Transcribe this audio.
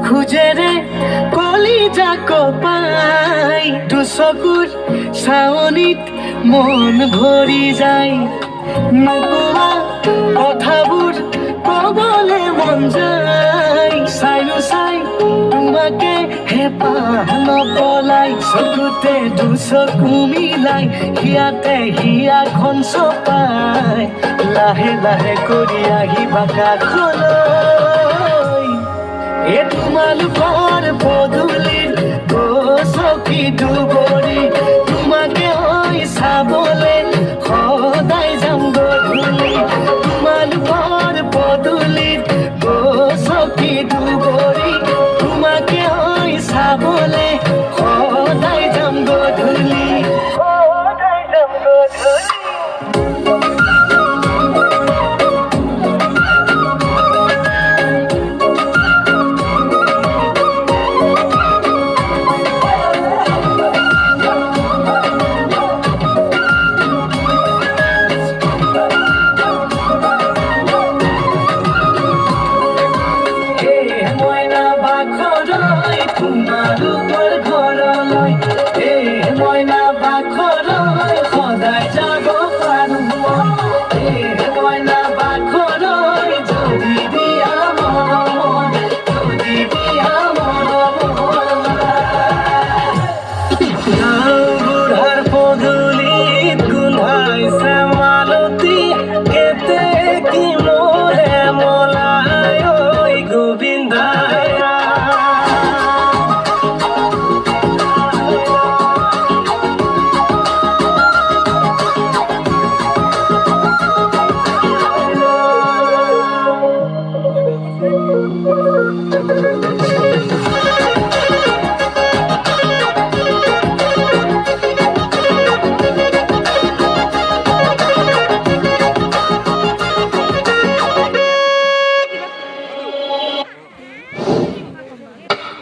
খুঁজে রে কলিজা কপাই দুচকুৰ চাৱনিত মন ভৰি যায় নোকোৱা কথাবোৰ কবলে মন যায় চাইনো চাই তোমাকে হেঁপাহ নপলাই চকুতে দুচকু মিলাই হিয়াতে হিয়াখন চপাই লাহে লাহে কৰি আহিবা কাষলৈ এ তোমালোকৰ পদূলিৰ গছকি দুবৰি তোমাকে ঐ চাবলে সদায় যাম গধূলি তোমালোকৰ পদূলিৰ গছকি দুবৰি তোমাকে ঐ চাবলে সদায় যাম গধূলি সদায় যাম গধূলি তোমালোকৰ ঘৰলৈ মইনা বাখৰলৈ সদায় যাব পাৰো মইনা বাখৰলৈ যদি দিয়া মৰম যদি দিয়া মৰম বুঢ়াৰ পদূলিত গোন্ধাইছে মালতী কেতে কি মোৰে মলাই ঐ গোবিন্দাই